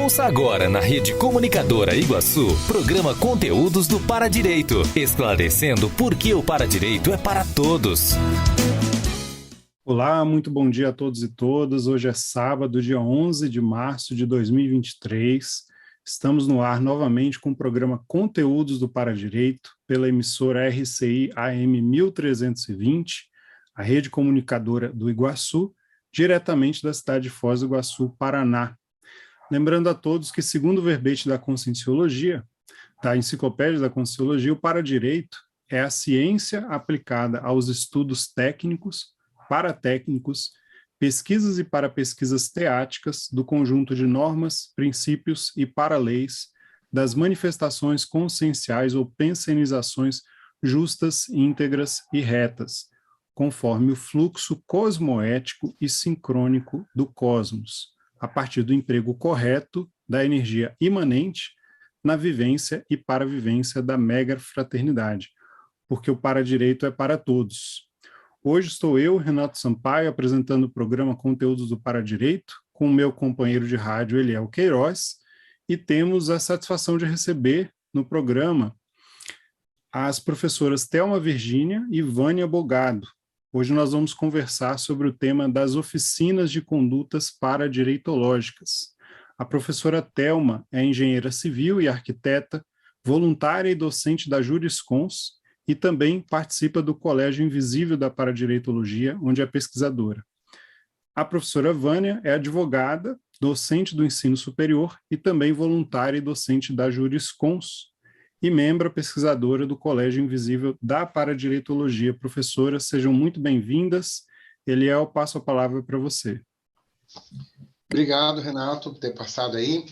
Ouça agora na Rede Comunicadora Iguaçu, programa Conteúdos do Paradireito, esclarecendo por que o Paradireito é para todos. Olá, muito bom dia a todos e todas. Hoje é sábado, dia 11 de março de 2023. Estamos no ar novamente com o programa Conteúdos do Paradireito, pela emissora RCI AM 1320, a Rede Comunicadora do Iguaçu, diretamente da cidade de Foz do Iguaçu, Paraná. Lembrando a todos que, segundo o verbete da Conscienciologia, da Enciclopédia da Conscienciologia, o Paradireito é a ciência aplicada aos estudos técnicos, paratécnicos, pesquisas e parapesquisas teáticas do conjunto de normas, princípios e paraleis das manifestações conscienciais ou pensenizações justas, íntegras e retas, conforme o fluxo cosmoético e sincrônico do cosmos, a partir do emprego correto da energia imanente na vivência e paravivência da mega-fraternidade, porque o Paradireito é para todos. Hoje estou eu, Renato Sampaio, apresentando o programa Conteúdos do Paradireito, com o meu companheiro de rádio, Eliel Queiroz, e temos a satisfação de receber no programa as professoras Thelma Virgínia e Vânia Bogado. Hoje nós vamos conversar sobre o tema das oficinas de condutas paradireitológicas. A professora Thelma é engenheira civil e arquiteta, voluntária e docente da Juriscons, e também participa do Colégio Invisível da Paradireitologia, onde é pesquisadora. A professora Vânia é advogada, docente do ensino superior e também voluntária e docente da Juriscons, e membro pesquisadora do Colégio Invisível da Paradireitologia. Professoras, sejam muito bem-vindas. Eliel, passo a palavra para você. Obrigado, Renato, por ter passado aí.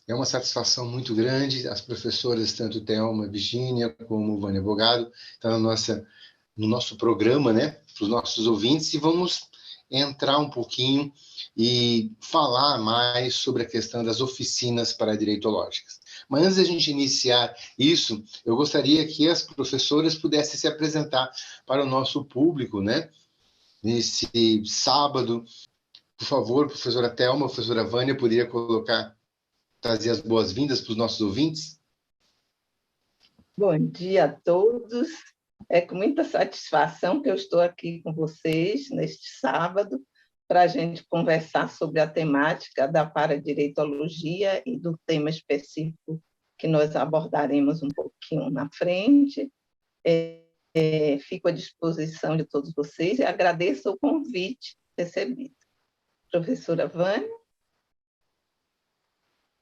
É uma satisfação muito grande. As professoras, tanto Thelma, Virgínia, como Vânia Bogado, estão no nosso programa, né, para os nossos ouvintes, e vamos entrar um pouquinho e falar mais sobre a questão das oficinas paradireitológicas. Mas antes da gente iniciar isso, eu gostaria que as professoras pudessem se apresentar para o nosso público, né, nesse sábado. Por favor, professora Thelma, professora Vânia, poderia trazer as boas-vindas para os nossos ouvintes? Bom dia a todos. É com muita satisfação que eu estou aqui com vocês neste sábado para a gente conversar sobre a temática da paradireitologia e do tema específico que nós abordaremos um pouquinho na frente. Fico à disposição de todos vocês e agradeço o convite recebido. Professora Vânia?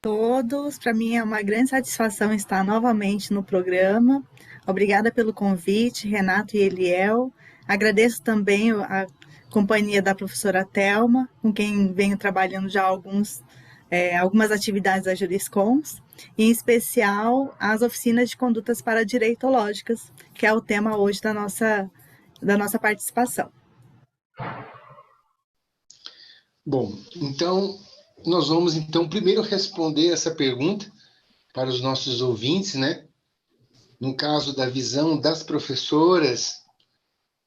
Todos, para mim é uma grande satisfação estar novamente no programa. Obrigada pelo convite, Renato e Eliel. Agradeço também a companhia da professora Thelma, com quem venho trabalhando já algumas atividades da Juriscons, em especial as oficinas de condutas paradireitológicas, que é o tema hoje da nossa participação. Bom, então nós vamos primeiro responder essa pergunta para os nossos ouvintes, né? No caso da visão das professoras,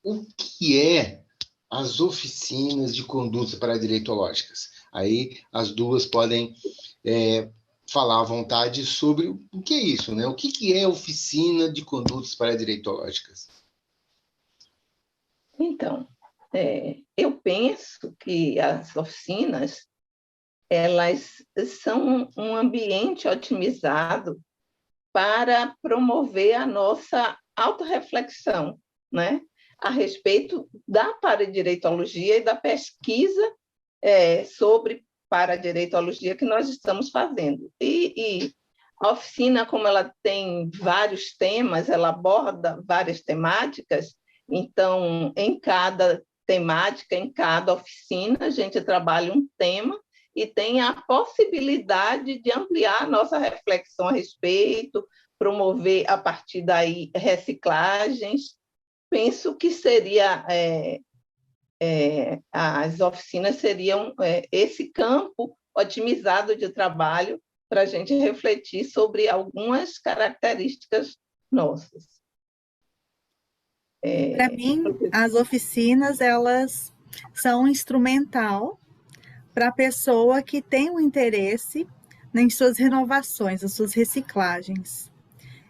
o que é as oficinas de condutas paradireitológicas? Aí as duas podem falar à vontade sobre o que é isso, né? O que é oficina de condutas paradireitológicas? Então, eu penso que as oficinas elas são um ambiente otimizado para promover a nossa autorreflexão, né, a respeito da paradireitologia e da pesquisa sobre paradireitologia que nós estamos fazendo. E a oficina, como ela tem vários temas, ela aborda várias temáticas, então, em cada temática, em cada oficina, a gente trabalha um tema e tem a possibilidade de ampliar a nossa reflexão a respeito, promover, a partir daí, reciclagens. Penso que as oficinas seriam esse campo otimizado de trabalho para a gente refletir sobre algumas características nossas. Para mim, as oficinas, elas são instrumental para a pessoa que tem um interesse em suas renovações, as suas reciclagens.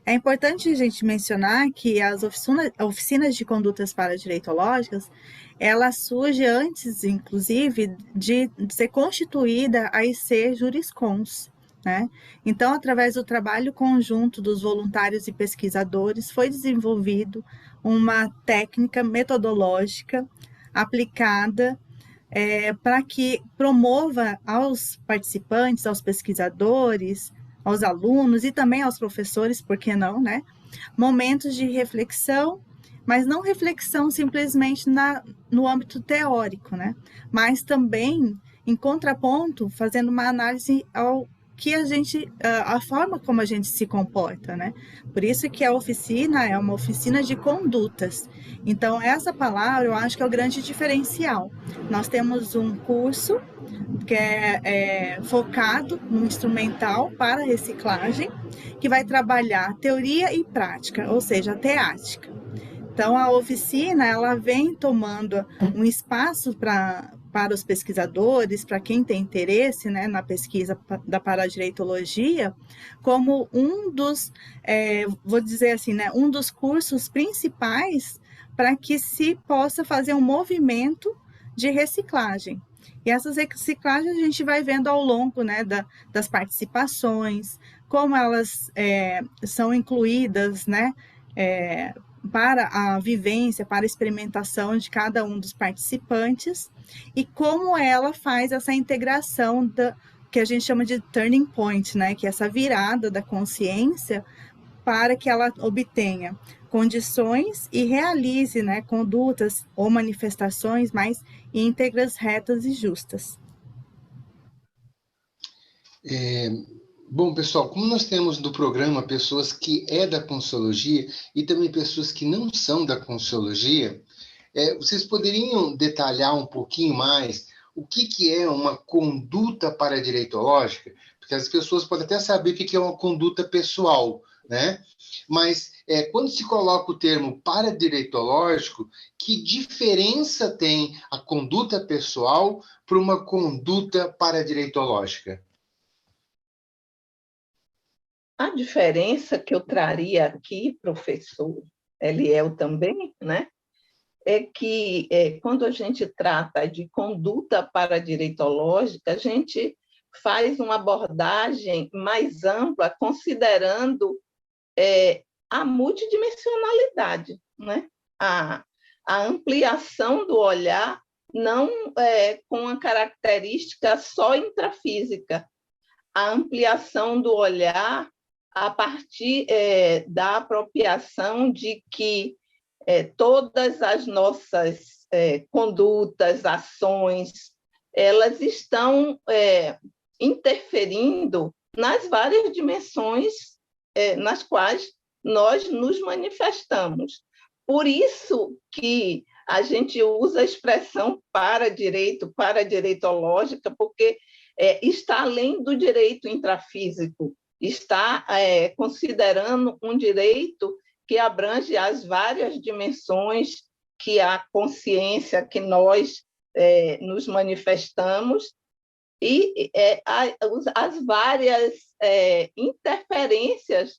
É importante a gente mencionar que as oficinas de condutas paradireitológicas, ela surge antes, inclusive, de ser constituída a IC Juriscons, né? Então, através do trabalho conjunto dos voluntários e pesquisadores, foi desenvolvido uma técnica metodológica aplicada para que promova aos participantes, aos pesquisadores, aos alunos e também aos professores, por que não, né? Momentos de reflexão, mas não reflexão simplesmente no âmbito teórico, né? Mas também, em contraponto, fazendo uma análise ao que a forma como a gente se comporta, né? Por isso que a oficina é uma oficina de condutas. Então, essa palavra eu acho que é o grande diferencial. Nós temos um curso que é focado no instrumental para reciclagem, que vai trabalhar teoria e prática, ou seja, a teática. Então, a oficina, ela vem tomando um espaço para os pesquisadores, para quem tem interesse, né, na pesquisa da paradireitologia, como um dos, vou dizer assim, né, um dos cursos principais para que se possa fazer um movimento de reciclagem. E essas reciclagens a gente vai vendo ao longo, né, das participações, como elas são incluídas, né, para a vivência, para a experimentação de cada um dos participantes, e como ela faz essa integração que a gente chama de turning point, né, que é essa virada da consciência para que ela obtenha condições e realize, né, condutas ou manifestações mais íntegras, retas e justas. Bom, pessoal, como nós temos no programa pessoas que da Consciologia e também pessoas que não são da Consciologia, vocês poderiam detalhar um pouquinho mais o que é uma conduta paradireitológica? Porque as pessoas podem até saber o que é uma conduta pessoal, né? Mas quando se coloca o termo paradireitológico, que diferença tem a conduta pessoal para uma conduta paradireitológica? A diferença que eu traria aqui, professor Eliel também, né, é que quando a gente trata de conduta paradireitológica, a gente faz uma abordagem mais ampla, considerando a multidimensionalidade, né? A ampliação do olhar, não com a característica só intrafísica, a ampliação do olhar a partir da apropriação de que todas as nossas condutas, ações, elas estão interferindo nas várias dimensões nas quais nós nos manifestamos. Por isso que a gente usa a expressão paradireitológica, porque está além do direito intrafísico, está considerando um direito que abrange as várias dimensões que a consciência que nós nos manifestamos e as várias interferências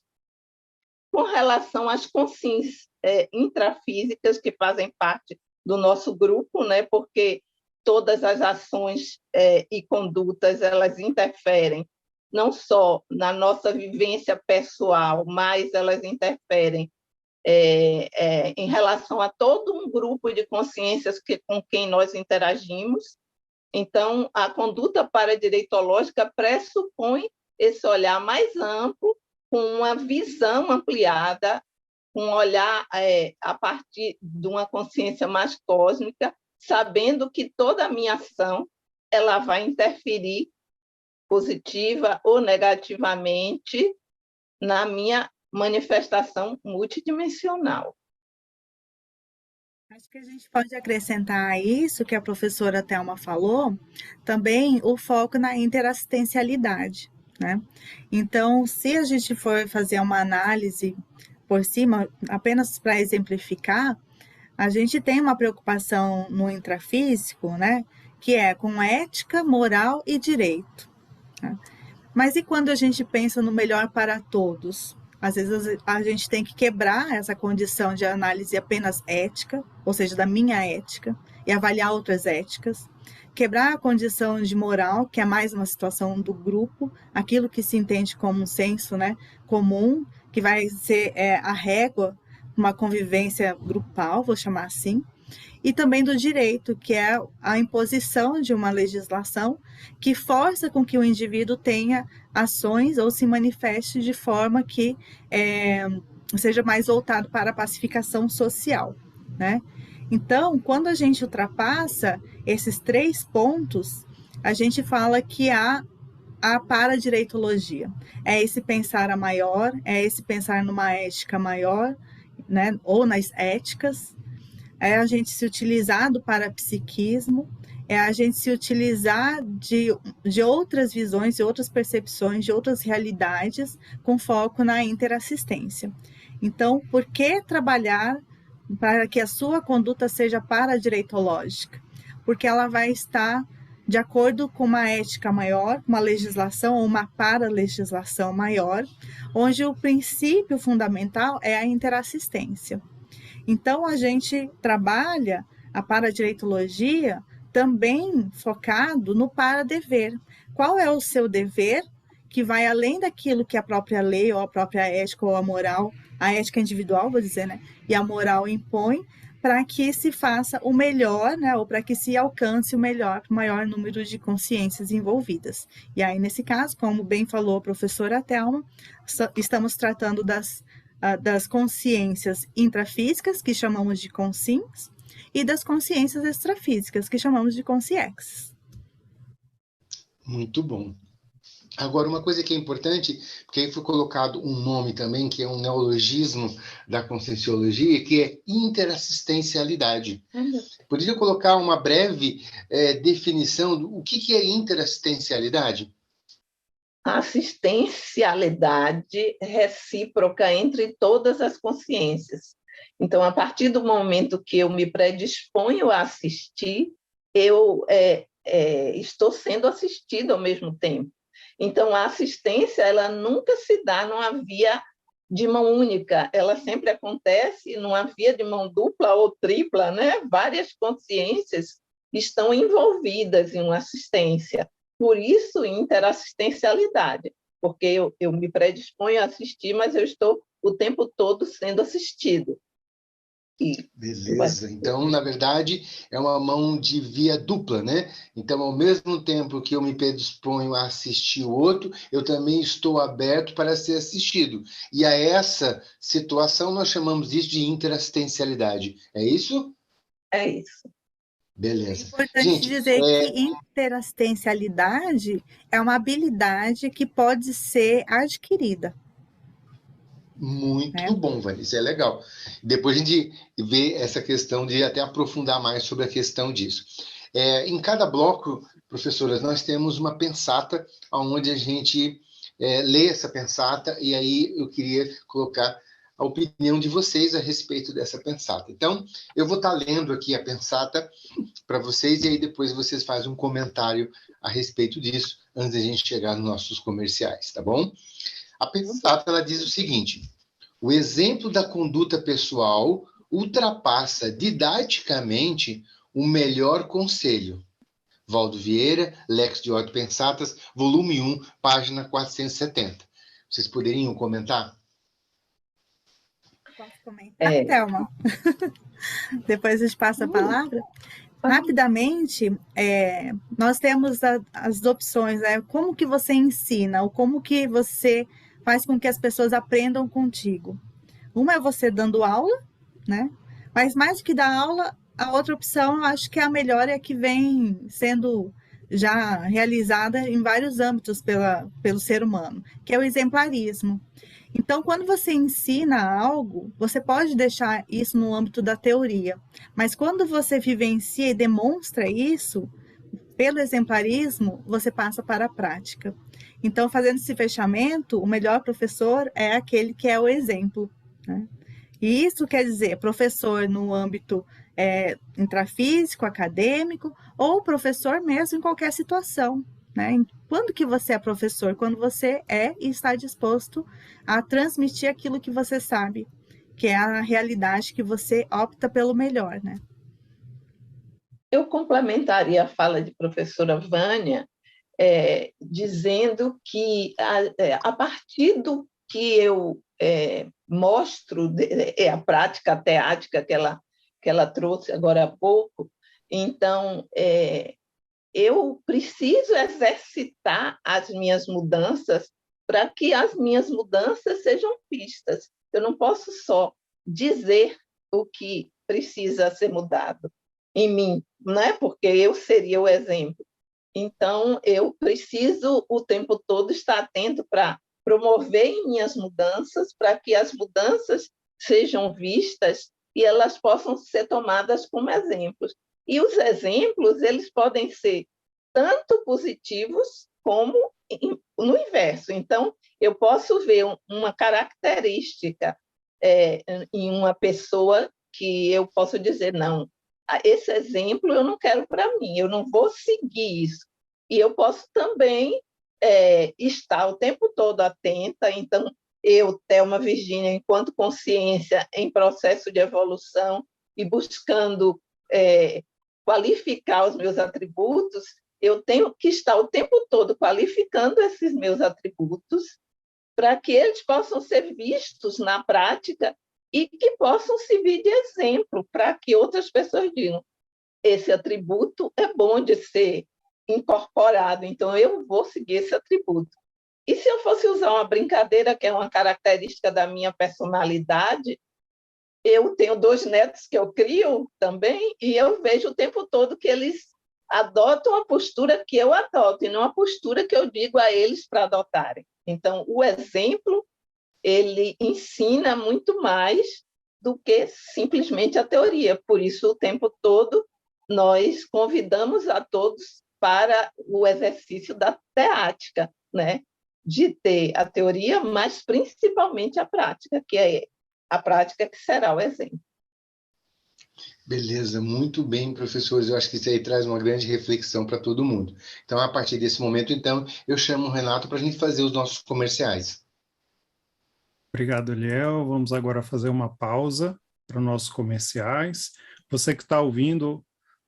com relação às consciências intrafísicas que fazem parte do nosso grupo, né? Porque todas as ações e condutas, elas interferem não só na nossa vivência pessoal, mas elas interferem em relação a todo um grupo de consciências com quem nós interagimos. Então, a conduta paradireitológica pressupõe esse olhar mais amplo, com uma visão ampliada, um olhar a partir de uma consciência mais cósmica, sabendo que toda a minha ação ela vai interferir positiva ou negativamente na minha manifestação multidimensional. Acho que a gente pode acrescentar a isso que a professora Thelma falou, também o foco na interassistencialidade, né? Então, se a gente for fazer uma análise por cima, apenas para exemplificar, a gente tem uma preocupação no intrafísico, né? Que é com ética, moral e direito, né? Mas e quando a gente pensa no melhor para todos? Às vezes a gente tem que quebrar essa condição de análise apenas ética, ou seja, da minha ética, e avaliar outras éticas. Quebrar a condição de moral, que é mais uma situação do grupo, aquilo que se entende como um senso, né, comum, que vai ser a régua, uma convivência grupal, vou chamar assim, e também do direito, que é a imposição de uma legislação que força com que o indivíduo tenha ações ou se manifeste de forma que seja mais voltado para a pacificação social, né? Então, quando a gente ultrapassa esses 3 pontos, a gente fala que há a paradireitologia. É esse pensar a maior, é esse pensar numa ética maior, né? Ou nas éticas, é a gente se utilizar do parapsiquismo, é a gente se utilizar de outras visões, de outras percepções, de outras realidades, com foco na interassistência. Então, por que trabalhar para que a sua conduta seja paradireitológica? Porque ela vai estar de acordo com uma ética maior, uma legislação ou uma paralegislação maior, onde o princípio fundamental é a interassistência. Então, a gente trabalha a paradireitologia também focado no para-dever. Qual é o seu dever que vai além daquilo que a própria lei ou a própria ética ou a moral, a ética individual, vou dizer, né, e a moral impõe, para que se faça o melhor, né, ou para que se alcance o maior número de consciências envolvidas. E aí, nesse caso, como bem falou a professora Thelma, estamos tratando das consciências intrafísicas, que chamamos de consciências, e das consciências extrafísicas, que chamamos de consciências. Muito bom. Agora, uma coisa que é importante, porque aí foi colocado um nome também, que é um neologismo da conscienciologia, que é interassistencialidade. Poderia colocar uma breve definição do que é interassistencialidade? A assistencialidade recíproca entre todas as consciências. Então, a partir do momento que eu me predisponho a assistir, eu estou sendo assistido ao mesmo tempo. Então, a assistência, ela nunca se dá numa via de mão única, ela sempre acontece numa via de mão dupla ou tripla, né? Várias consciências estão envolvidas em uma assistência. Por isso, interassistencialidade, porque eu me predisponho a assistir, mas eu estou o tempo todo sendo assistido. Beleza. Então, na verdade, é uma mão de via dupla, né? Então, ao mesmo tempo que eu me predisponho a assistir o outro, eu também estou aberto para ser assistido. E a essa situação nós chamamos isso de interassistencialidade. É isso? É isso. Beleza. É importante dizer que interassistencialidade é uma habilidade que pode ser adquirida. Muito bom, Vanessa, é legal. Depois a gente vê essa questão de até aprofundar mais sobre a questão disso. Em cada bloco, professoras, nós temos uma pensata onde a gente lê essa pensata, e aí eu queria colocar a opinião de vocês a respeito dessa pensata. Então, eu vou estar lendo aqui a pensata para vocês, e aí depois vocês fazem um comentário a respeito disso, antes de a gente chegar nos nossos comerciais, tá bom? A pensata, ela diz o seguinte: o exemplo da conduta pessoal ultrapassa didaticamente o melhor conselho. Valdo Vieira, Lex de Ordem Pensatas, volume 1, página 470. Vocês poderiam comentar? Posso comentar, Thelma? Depois a gente passa a palavra. Rapidamente, nós temos as opções, né? Como que você ensina, ou como que você faz com que as pessoas aprendam contigo. Uma é você dando aula, né? Mas mais do que dar aula, a outra opção, eu acho que é a melhor, é a que vem sendo já realizada em vários âmbitos pelo ser humano, que é o exemplarismo. Então, quando você ensina algo, você pode deixar isso no âmbito da teoria, mas quando você vivencia e demonstra isso, pelo exemplarismo, você passa para a prática. Então, fazendo esse fechamento, o melhor professor é aquele que é o exemplo, né? E isso quer dizer professor no âmbito intrafísico, acadêmico, ou professor mesmo em qualquer situação, né? Quando que você é professor? Quando você é e está disposto a transmitir aquilo que você sabe, que é a realidade, que você opta pelo melhor, né? Eu complementaria a fala de professora Vânia, dizendo que a partir do que eu mostro, a prática teática que ela trouxe agora há pouco, então eu preciso exercitar as minhas mudanças para que as minhas mudanças sejam vistas. Eu não posso só dizer o que precisa ser mudado em mim, né? Porque eu seria o exemplo. Então, eu preciso o tempo todo estar atento para promover em minhas mudanças, para que as mudanças sejam vistas e elas possam ser tomadas como exemplos. E os exemplos, eles podem ser tanto positivos como no inverso. Então, eu posso ver uma característica em uma pessoa que eu posso dizer, não, esse exemplo eu não quero para mim, eu não vou seguir isso. E eu posso também estar o tempo todo atenta. Então, eu, Thelma Virgínia, enquanto consciência em processo de evolução e buscando qualificar os meus atributos, eu tenho que estar o tempo todo qualificando esses meus atributos para que eles possam ser vistos na prática e que possam servir de exemplo para que outras pessoas digam: esse atributo é bom de ser incorporado, então eu vou seguir esse atributo. E se eu fosse usar uma brincadeira, que é uma característica da minha personalidade, eu tenho 2 netos que eu crio também, e eu vejo o tempo todo que eles adotam a postura que eu adoto, e não a postura que eu digo a eles para adotarem. Então, o exemplo, ele ensina muito mais do que simplesmente a teoria. Por isso, o tempo todo, nós convidamos a todos para o exercício da teática, né? De ter a teoria, mas principalmente a prática, que é a prática que será o exemplo. Beleza, muito bem, professores. Eu acho que isso aí traz uma grande reflexão para todo mundo. Então, a partir desse momento, então, eu chamo o Renato para a gente fazer os nossos comerciais. Obrigado, Eliel. Vamos agora fazer uma pausa para os nossos comerciais. Você que está ouvindo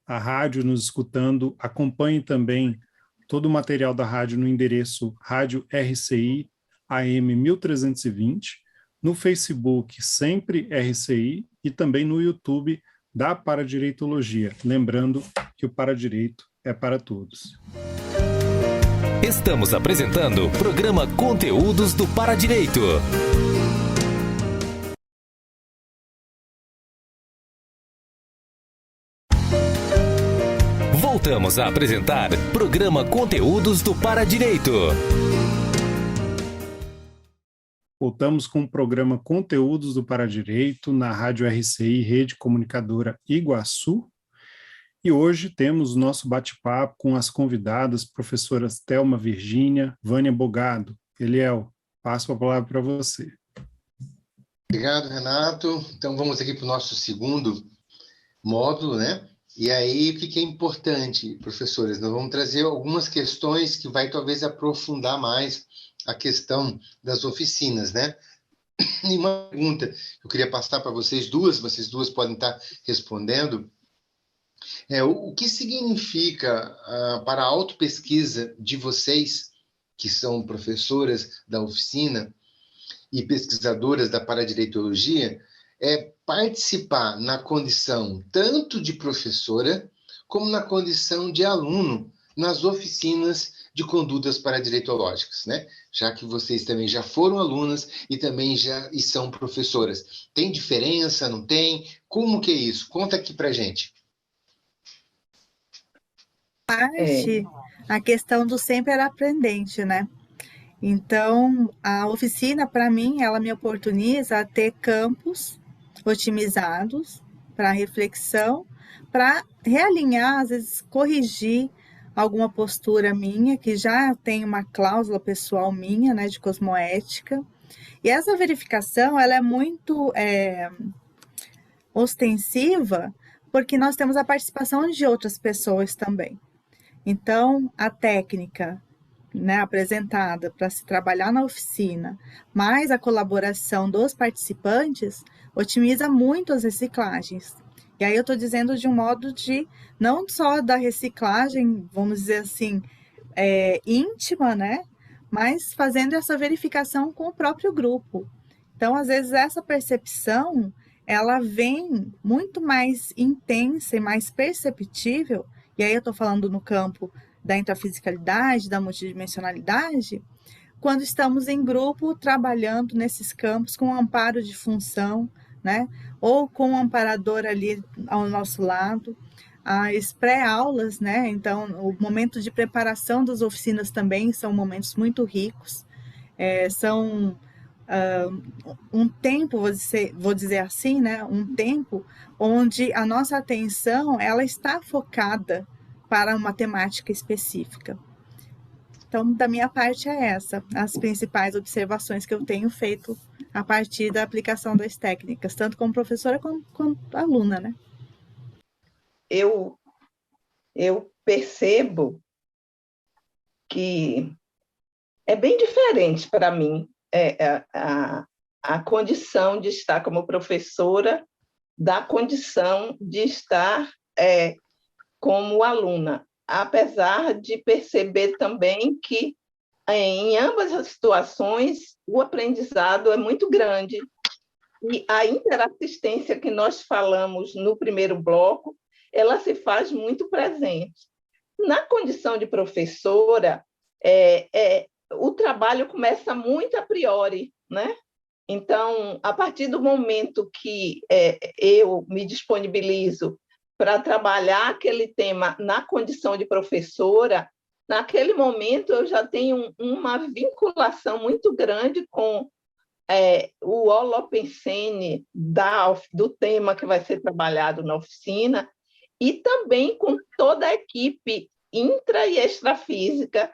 a rádio, nos escutando, acompanhe também todo o material da rádio no endereço Rádio RCI AM 1320, no Facebook Sempre RCI e também no YouTube da Paradireitologia. Lembrando que o Paradireito é para todos. Estamos apresentando o programa Conteúdos do Paradireito. Voltamos a apresentar programa Conteúdos do Paradireito. Voltamos com o programa Conteúdos do Paradireito na Rádio RCI, Rede Comunicadora Iguaçu. E hoje temos o nosso bate-papo com as convidadas, professoras Thelma Virgínia, Vânia Bogado. Eliel, passo a palavra para você. Obrigado, Renato. Então, vamos aqui para o nosso segundo módulo, né? E aí, o que é importante, professores? Nós vamos trazer algumas questões que vai talvez aprofundar mais a questão das oficinas, né? E uma pergunta que eu queria passar para vocês duas podem estar respondendo, o que significa para a autopesquisa de vocês, que são professoras da oficina e pesquisadoras da paradireitologia, participar na condição tanto de professora como na condição de aluno nas oficinas de condutas paradireitológicas, né? Já que vocês também já foram alunas e também e são professoras. Tem diferença, não tem? Como que é isso? Conta aqui pra gente. A questão do sempre era aprendente, né? Então, a oficina, para mim, ela me oportuniza a ter campos otimizados para reflexão, para realinhar, às vezes corrigir alguma postura minha, que já tem uma cláusula pessoal minha, né, de cosmoética. E essa verificação, ela é muito ostensiva, porque nós temos a participação de outras pessoas também. Então, a técnica né, apresentada para se trabalhar na oficina, mais a colaboração dos participantes, otimiza muito as reciclagens. E aí eu estou dizendo de um modo de, não só da reciclagem, vamos dizer assim, íntima, né, mas fazendo essa verificação com o próprio grupo. Então, às vezes, essa percepção, ela vem muito mais intensa e mais perceptível, e aí eu estou falando no campo da intrafisicalidade, da multidimensionalidade, quando estamos em grupo trabalhando nesses campos com amparo de função, né? Ou com um amparador ali ao nosso lado, as pré-aulas, né? Então, o momento de preparação das oficinas também são momentos muito ricos, são um tempo, vou dizer assim, né? Um tempo onde a nossa atenção ela está focada para uma temática específica. Então, da minha parte é essa, as principais observações que eu tenho feito a partir da aplicação das técnicas, tanto como professora quanto aluna, né? Eu percebo que é bem diferente para mim a condição de estar como professora da condição de estar como aluna, apesar de perceber também que em ambas as situações o aprendizado é muito grande e a interassistência que nós falamos no primeiro bloco, ela se faz muito presente. Na condição de professora, o trabalho começa muito a priori, né? Então, a partir do momento que eu me disponibilizo para trabalhar aquele tema na condição de professora, naquele momento eu já tenho uma vinculação muito grande com o holopensene do tema que vai ser trabalhado na oficina e também com toda a equipe intra- e extrafísica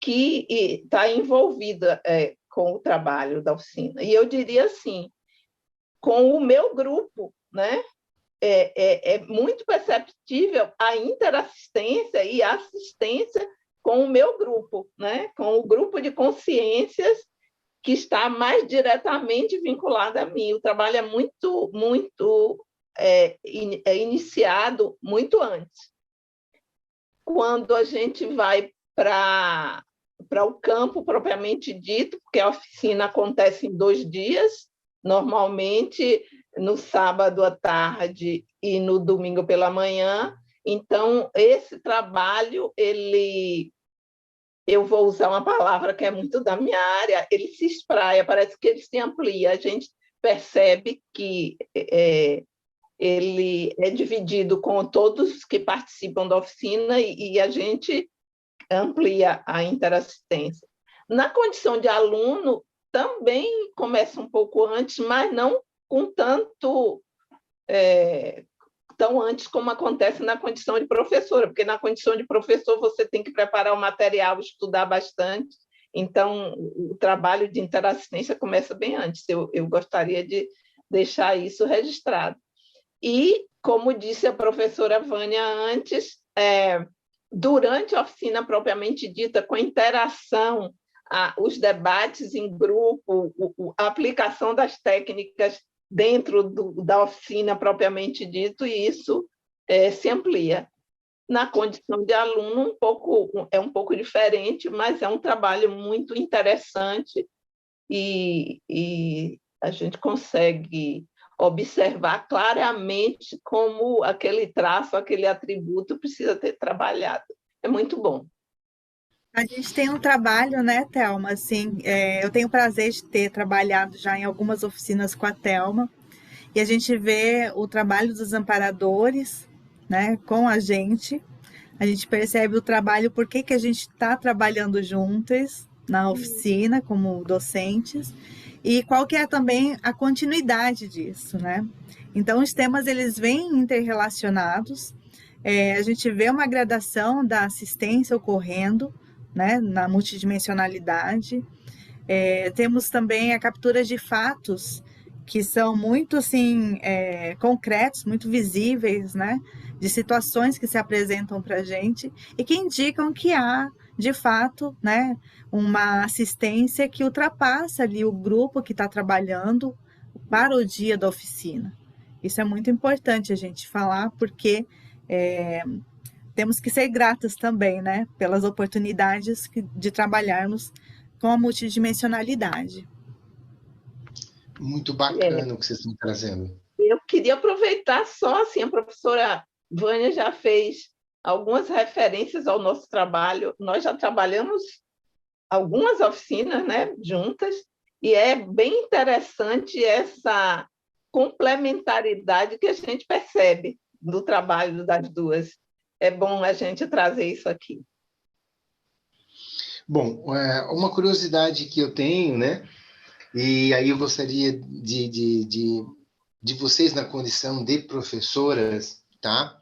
que está envolvida com o trabalho da oficina. E eu diria assim, com o meu grupo, né? É muito perceptível a interassistência e a assistência com o meu grupo, né? Com o grupo de consciências que está mais diretamente vinculado a mim. O trabalho é muito iniciado muito antes. Quando a gente vai para o campo propriamente dito, porque a oficina acontece em 2 dias, normalmente no sábado à tarde e no domingo pela manhã. Então, esse trabalho, eu vou usar uma palavra que é muito da minha área, ele se espraia, parece que ele se amplia. A gente percebe que ele é dividido com todos que participam da oficina e a gente amplia a interassistência. Na condição de aluno, também começa um pouco antes, mas não com tanto tão antes como acontece na condição de professora, porque na condição de professor você tem que preparar o material, estudar bastante, então o trabalho de interassistência começa bem antes. Eu gostaria de deixar isso registrado. E, como disse a professora Vânia antes, durante a oficina propriamente dita, com a interação, os debates em grupo, a aplicação das técnicas dentro da oficina propriamente dito, e isso se amplia. Na condição de aluno, é um pouco diferente, mas é um trabalho muito interessante e a gente consegue observar claramente como aquele traço, aquele atributo precisa ter trabalhado. É muito bom. A gente tem um trabalho, né, Thelma? Assim, eu tenho o prazer de ter trabalhado já em algumas oficinas com a Thelma, e a gente vê o trabalho dos amparadores, né, com a gente percebe o trabalho, por que a gente está trabalhando juntas na oficina, como docentes, e qual que é também a continuidade disso, né? Então, os temas, eles vêm interrelacionados, a gente vê uma gradação da assistência ocorrendo, né, na multidimensionalidade. Temos também a captura de fatos que são muito assim, concretos, muito visíveis, né, de situações que se apresentam para a gente e que indicam que há de fato, né, uma assistência que ultrapassa ali o grupo que está trabalhando para o dia da oficina. Isso é muito importante a gente falar, porque temos que ser gratas também, né, pelas oportunidades de trabalharmos com a multidimensionalidade. Muito bacana o que vocês estão trazendo. Eu queria aproveitar só, assim, a professora Vânia já fez algumas referências ao nosso trabalho. Nós já trabalhamos algumas oficinas, né, juntas, e é bem interessante essa complementaridade que a gente percebe do trabalho das duas. É bom a gente trazer isso aqui. Bom, uma curiosidade que eu tenho, né? E aí eu gostaria de vocês na condição de professoras, tá?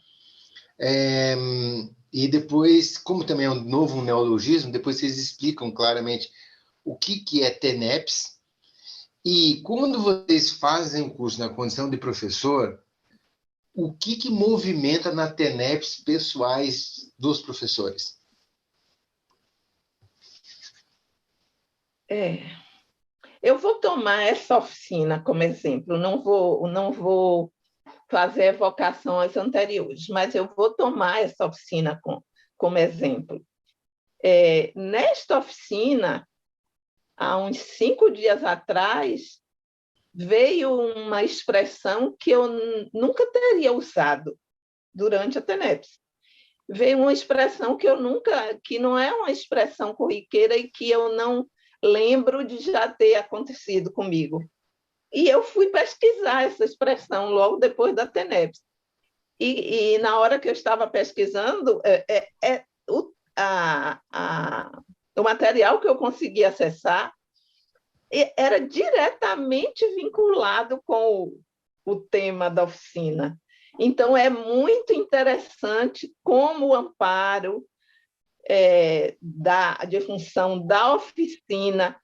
E depois, como também é um novo neologismo, depois vocês explicam claramente o que é TENEPS. E quando vocês fazem o curso na condição de professor, o que movimenta na TENEPS pessoais dos professores? Eu vou tomar essa oficina como exemplo, não vou fazer evocação às anteriores, mas eu vou tomar essa oficina como exemplo. Nesta oficina, há uns 5 dias atrás, veio uma expressão que eu nunca teria usado durante a TENEPS. Veio uma expressão que não é uma expressão corriqueira e que eu não lembro de já ter acontecido comigo. E eu fui pesquisar essa expressão logo depois da TENEPS. E na hora que eu estava pesquisando, o material que eu consegui acessar era diretamente vinculado com o tema da oficina. Então, é muito interessante como o amparo de função da oficina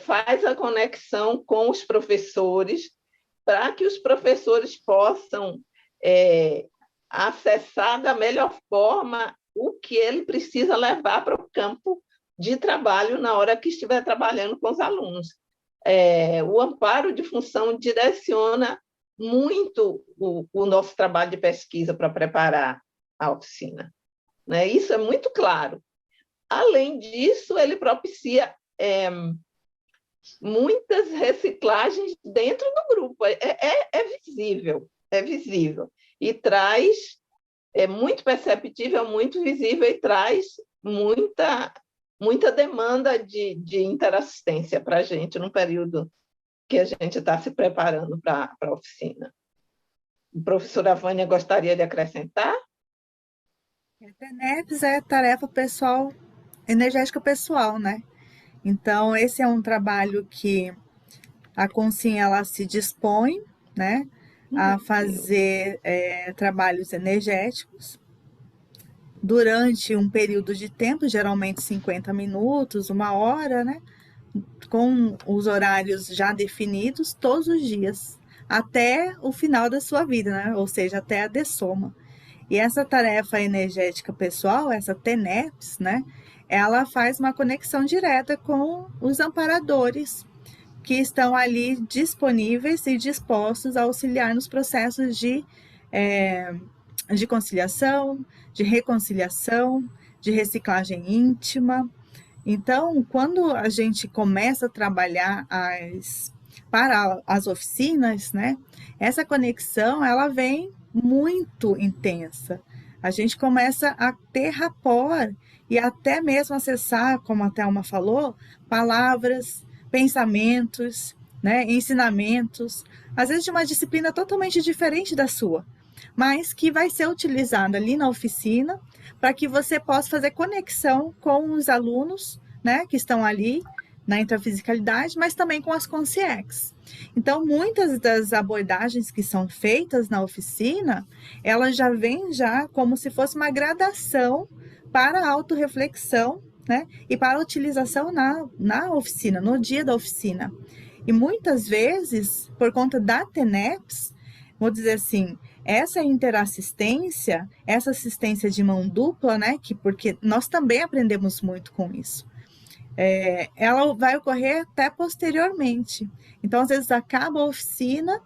faz a conexão com os professores, para que os professores possam acessar da melhor forma o que ele precisa levar para o campo de trabalho na hora que estiver trabalhando com os alunos. O amparo de função direciona muito o nosso trabalho de pesquisa para preparar a oficina. Né? Isso é muito claro. Além disso, ele propicia muitas reciclagens dentro do grupo. É visível. E traz, é muito perceptível, muito visível e traz muita demanda de interassistência para a gente no período que a gente está se preparando para a oficina. A professora Vânia gostaria de acrescentar? A TENEPS é tarefa pessoal, energética pessoal, né? Então, esse é um trabalho que a Consim, ela se dispõe, né, a fazer trabalhos energéticos durante um período de tempo, geralmente 50 minutos, 1 hora, né, com os horários já definidos todos os dias, até o final da sua vida, né, ou seja, até a dessoma. E essa tarefa energética pessoal, essa TENEPS, né, ela faz uma conexão direta com os amparadores que estão ali disponíveis e dispostos a auxiliar nos processos de conciliação, de reconciliação, de reciclagem íntima. Então, quando a gente começa a trabalhar para as oficinas, né, essa conexão ela vem muito intensa. A gente começa a ter rapport e até mesmo acessar, como a Thelma falou, palavras, pensamentos, né, ensinamentos, às vezes de uma disciplina totalmente diferente da sua, mas que vai ser utilizada ali na oficina para que você possa fazer conexão com os alunos, né, que estão ali na intrafisicalidade, mas também com as consciex. Então, muitas das abordagens que são feitas na oficina, elas já vêm como se fosse uma gradação para a autorreflexão, né, e para a utilização na oficina, no dia da oficina. E muitas vezes, por conta da TENEPS, vou dizer assim, essa interassistência, essa assistência de mão dupla, né, porque nós também aprendemos muito com isso, ela vai ocorrer até posteriormente. Então, às vezes, acaba a oficina,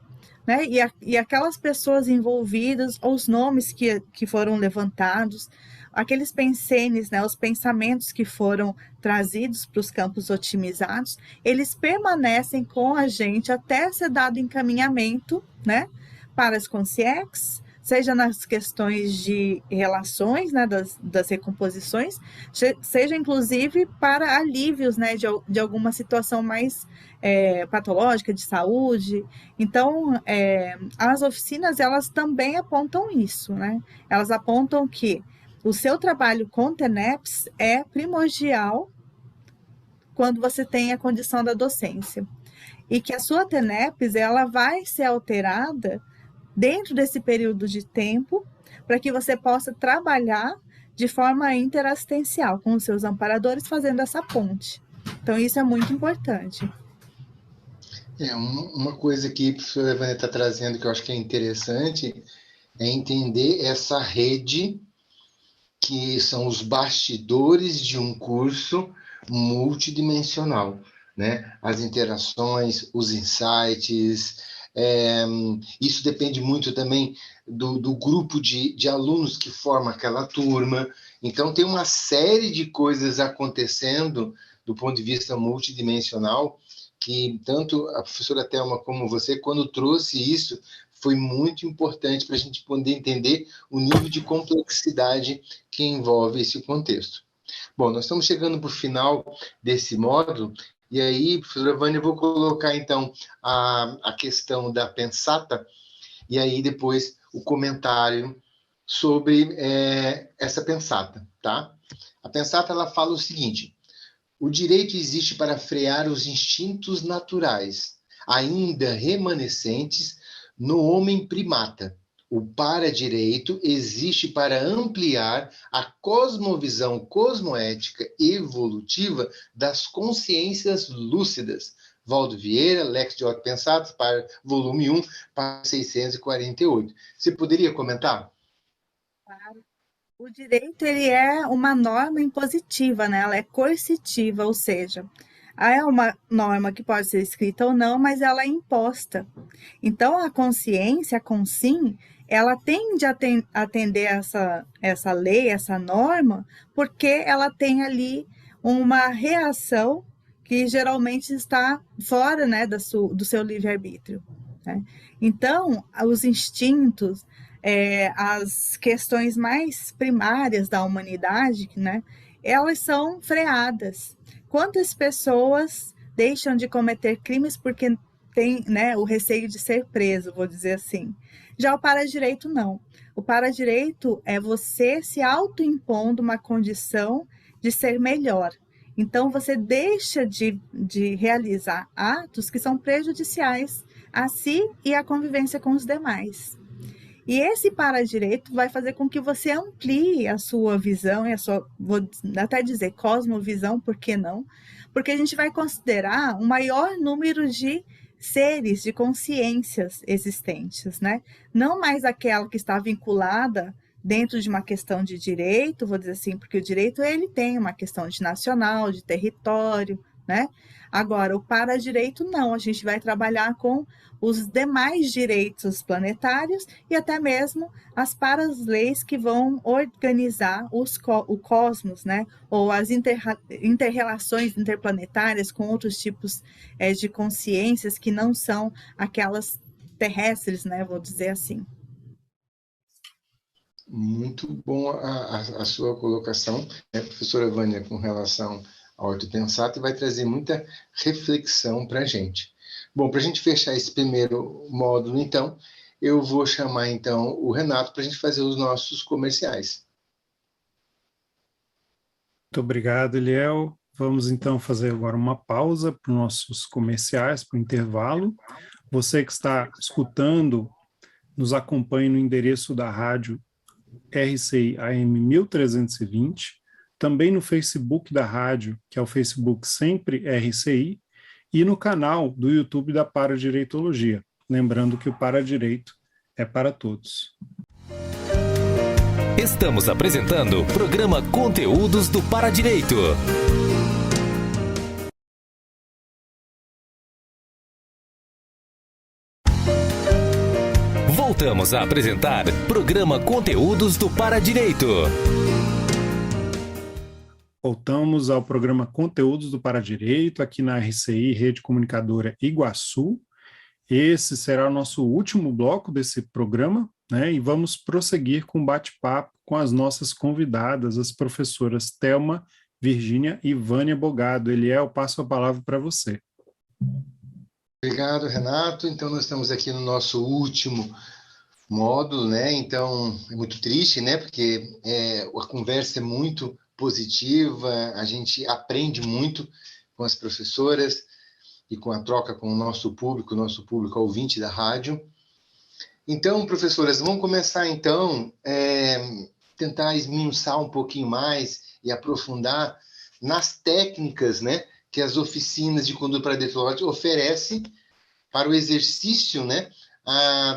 né, e aquelas pessoas envolvidas, ou os nomes que foram levantados, aqueles pensenes, né, os pensamentos que foram trazidos para os campos otimizados, eles permanecem com a gente até ser dado encaminhamento, né, para as consciex, seja nas questões de relações, né, das recomposições, seja inclusive para alívios, né, de alguma situação mais patológica, de saúde. Então, as oficinas, elas também apontam isso, né? Elas apontam que o seu trabalho com TENEPS é primordial quando você tem a condição da docência. E que a sua TENEPS, ela vai ser alterada dentro desse período de tempo, para que você possa trabalhar de forma interassistencial com os seus amparadores, fazendo essa ponte. Então, isso é muito importante. Uma coisa que a professora Vânia está trazendo, que eu acho que é interessante, é entender essa rede que são os bastidores de um curso multidimensional, né? As interações, os insights, isso depende muito também do grupo de alunos que forma aquela turma. Então, tem uma série de coisas acontecendo do ponto de vista multidimensional, que tanto a professora Thelma como você, quando trouxe isso, foi muito importante para a gente poder entender o nível de complexidade que envolve esse contexto. Bom, nós estamos chegando para o final desse módulo, e aí, professora Vânia, eu vou colocar, então, a questão da pensata, e aí depois o comentário sobre essa pensata, tá? A pensata, ela fala o seguinte: o direito existe para frear os instintos naturais, ainda remanescentes no homem primata. O para-direito existe para ampliar a cosmovisão cosmoética evolutiva das consciências lúcidas. Valdo Vieira, Lex de Otto Pensatos, volume 1, página 648. Você poderia comentar? Claro. O direito, ele é uma norma impositiva, né? Ela é coercitiva, ou seja, é uma norma que pode ser escrita ou não, mas ela é imposta. Então, a consciência, a consim, ela tende a atender essa lei, essa norma, porque ela tem ali uma reação que geralmente está fora, né, do seu livre-arbítrio, né? Então, os instintos, as questões mais primárias da humanidade, né, elas são freadas. Quantas pessoas deixam de cometer crimes porque tem, né, o receio de ser preso, vou dizer assim. Já o para-direito, não. O para-direito é você se autoimpondo uma condição de ser melhor. Então, você deixa de realizar atos que são prejudiciais a si e à convivência com os demais. E esse para-direito vai fazer com que você amplie a sua visão e a sua, vou até dizer, cosmovisão, por que não? Porque a gente vai considerar um maior número de seres, de consciências existentes, né? Não mais aquela que está vinculada dentro de uma questão de direito, vou dizer assim, porque o direito ele tem uma questão de nacional, de território, né? Agora, o para-direito não, a gente vai trabalhar com os demais direitos planetários e até mesmo as para-leis que vão organizar o cosmos, né? Ou as inter-relações interplanetárias com outros tipos de consciências que não são aquelas terrestres, né? Vou dizer assim. Muito bom a sua colocação, né, professora Vânia, com relação ao ortopensato, e vai trazer muita reflexão para a gente. Bom, para a gente fechar esse primeiro módulo, então, eu vou chamar, então, o Renato para a gente fazer os nossos comerciais. Muito obrigado, Eliel. Vamos, então, fazer agora uma pausa para os nossos comerciais, para o intervalo. Você que está escutando, nos acompanhe no endereço da rádio RCI AM 1320, também no Facebook da rádio, que é o Facebook Sempre RCI, e no canal do YouTube da Paradireitologia. Lembrando que o Paradireito é para todos. Estamos apresentando o programa Conteúdos do Paradireito. Voltamos a apresentar programa Conteúdos do Paradireito. Voltamos ao programa Conteúdos do Paradireito, aqui na RCI, Rede Comunicadora Iguaçu. Esse será o nosso último bloco desse programa, né? E vamos prosseguir com um bate-papo com as nossas convidadas, as professoras Thelma, Virgínia e Vânia Bogado. Eliel, passo a palavra para você. Obrigado, Renato. Então, nós estamos aqui no nosso último módulo, né? Então, é muito triste, né? Porque a conversa é muito positiva, a gente aprende muito com as professoras e com a troca com o nosso público ouvinte da rádio. Então, professoras, vamos começar, então, tentar esmiuçar um pouquinho mais e aprofundar nas técnicas, né, que as oficinas de conduta paradireitoral oferecem para o exercício, né,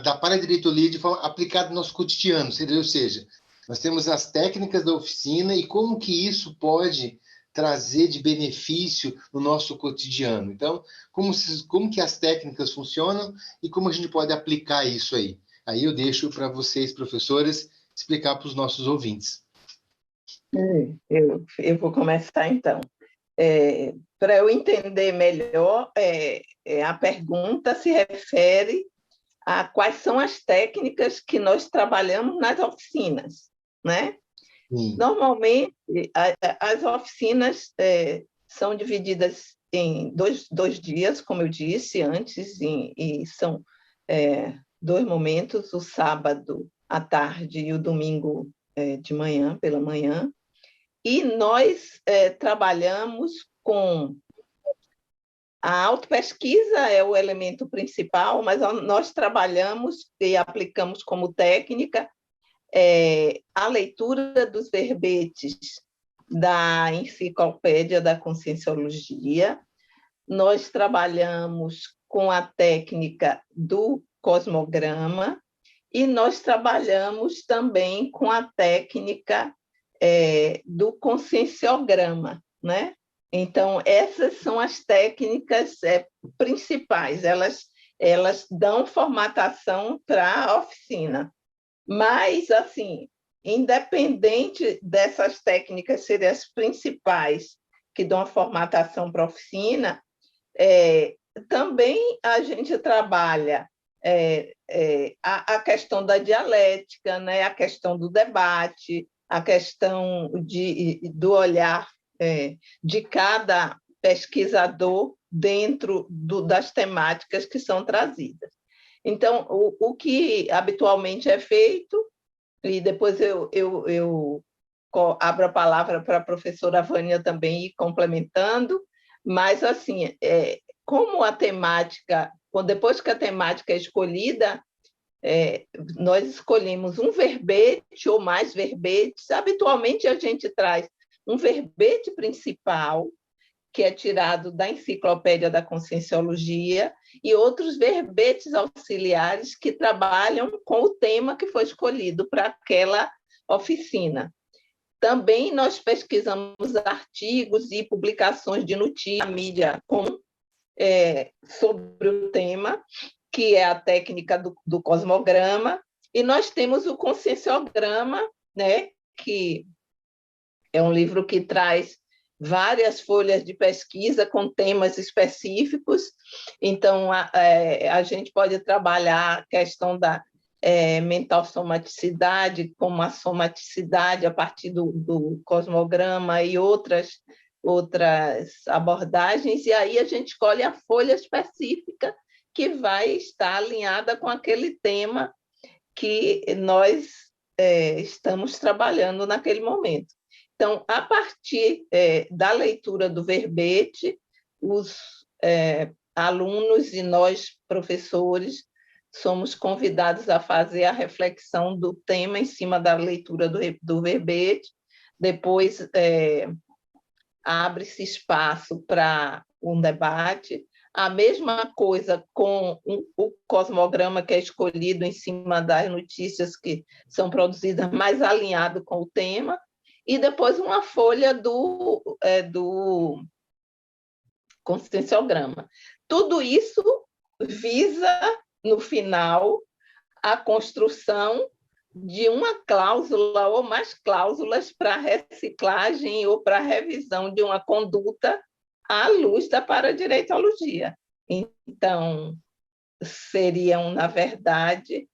da paradireitoria de forma aplicada no nosso cotidiano, ou seja, nós temos as técnicas da oficina e como que isso pode trazer de benefício no nosso cotidiano. Então, como que as técnicas funcionam e como a gente pode aplicar isso aí. Aí eu deixo para vocês, professoras, explicar para os nossos ouvintes. Eu vou começar, então. Para eu entender melhor, a pergunta se refere a quais são as técnicas que nós trabalhamos nas oficinas, né? Sim. Normalmente, as oficinas são divididas em dois dias, como eu disse antes, e são 2 momentos, o sábado à tarde e o domingo de manhã, pela manhã. E nós trabalhamos com a autopesquisa, é o elemento principal, mas nós trabalhamos e aplicamos como técnica a leitura dos verbetes da Enciclopédia da Conscienciologia. Nós trabalhamos com a técnica do cosmograma e nós trabalhamos também com a técnica do conscienciograma, né? Então, essas são as técnicas principais, elas dão formatação para a oficina. Mas, assim, independente dessas técnicas serem as principais que dão a formatação para a oficina, também a gente trabalha a questão da dialética, né? A questão do debate, a questão do olhar de cada pesquisador dentro das temáticas que são trazidas. Então, o que habitualmente é feito, e depois eu abro a palavra para a professora Vânia também ir complementando, mas, assim, como a temática, depois que a temática é escolhida, nós escolhemos um verbete ou mais verbetes. Habitualmente, a gente traz um verbete principal, que é tirado da Enciclopédia da Conscienciologia, e outros verbetes auxiliares que trabalham com o tema que foi escolhido para aquela oficina. Também nós pesquisamos artigos e publicações de notícia, mídia comum, sobre o tema, que é a técnica do cosmograma, e nós temos o conscienciograma, né, que é um livro que traz várias folhas de pesquisa com temas específicos. Então, a gente pode trabalhar a questão da mental somaticidade, como a somaticidade a partir do cosmograma e outras abordagens, e aí a gente escolhe a folha específica que vai estar alinhada com aquele tema que nós estamos trabalhando naquele momento. Então, a partir da leitura do verbete, os alunos e nós, professores, somos convidados a fazer a reflexão do tema em cima da leitura do verbete. Depois, abre-se espaço para um debate, A mesma coisa com o cosmograma que é escolhido em cima das notícias que são produzidas, mais alinhado com o tema, e depois uma folha do conscienciograma. Tudo isso visa, no final, a construção de uma cláusula ou mais cláusulas para reciclagem ou para revisão de uma conduta à luz da paradireitologia. Então, seriam, na verdade,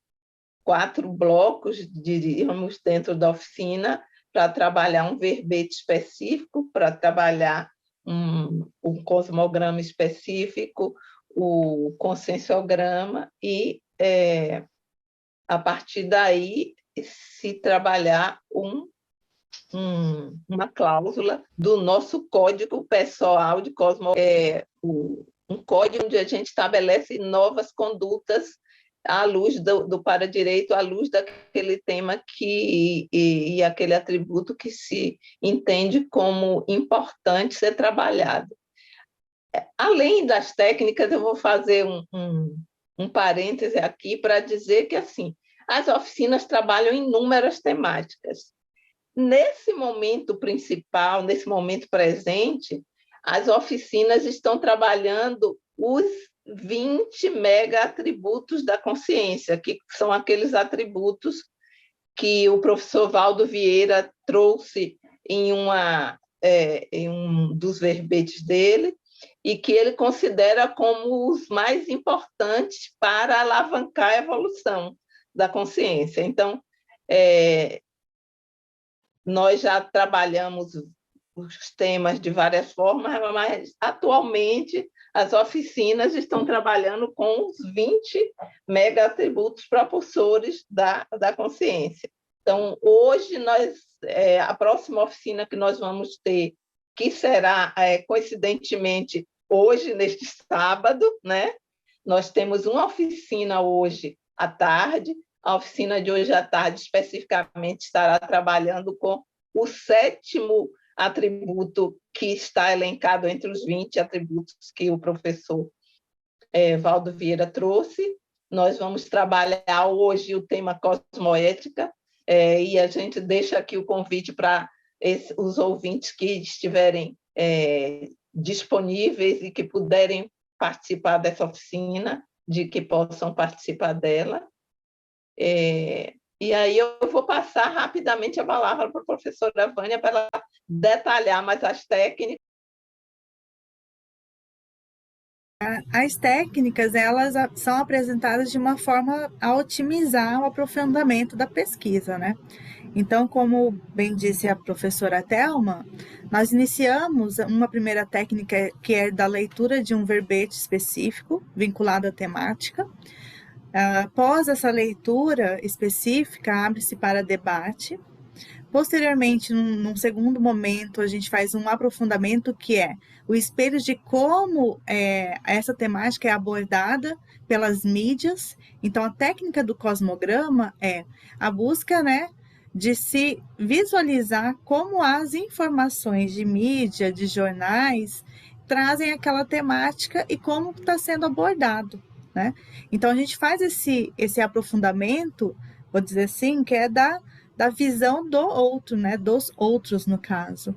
4 blocos, diríamos, dentro da oficina, para trabalhar um verbete específico, para trabalhar um cosmograma específico, o conscienciograma, e, a partir daí, se trabalhar uma cláusula do nosso código pessoal de um código onde a gente estabelece novas condutas à luz do paradireito, à luz daquele tema e aquele atributo que se entende como importante ser trabalhado. Além das técnicas, eu vou fazer um parêntese aqui para dizer que, assim, as oficinas trabalham em inúmeras temáticas. Nesse momento principal, nesse momento presente, as oficinas estão trabalhando os 20 mega-atributos da consciência, que são aqueles atributos que o professor Valdo Vieira trouxe em um dos verbetes dele, e que ele considera como os mais importantes para alavancar a evolução da consciência. Então, nós já trabalhamos os temas de várias formas, mas atualmente as oficinas estão trabalhando com os 20 mega-atributos propulsores da consciência. Então, hoje, a próxima oficina que nós vamos ter, que será, coincidentemente, hoje, neste sábado, né? Nós temos uma oficina hoje à tarde. A oficina de hoje à tarde, especificamente, estará trabalhando com o 7º atributo que está elencado entre os 20 atributos que o professor Valdo Vieira trouxe. Nós vamos trabalhar hoje o tema cosmoética, e a gente deixa aqui o convite para os ouvintes que estiverem disponíveis e que puderem participar dessa oficina, de que possam participar dela. E aí eu vou passar rapidamente a palavra para a professora Vânia para ela detalhar mais as técnicas. As técnicas, elas são apresentadas de uma forma a otimizar o aprofundamento da pesquisa, né? Então, como bem disse a professora Thelma, nós iniciamos uma primeira técnica que é da leitura de um verbete específico, vinculado à temática. Após essa leitura específica, abre-se para debate. Posteriormente, num segundo momento, a gente faz um aprofundamento que é o espelho de como essa temática é abordada pelas mídias. Então, a técnica do cosmograma é a busca, né, de se visualizar como as informações de mídia, de jornais, trazem aquela temática e como está sendo abordado, né? Então, a gente faz esse aprofundamento, vou dizer assim, que é da visão do outro, né? Dos outros, no caso.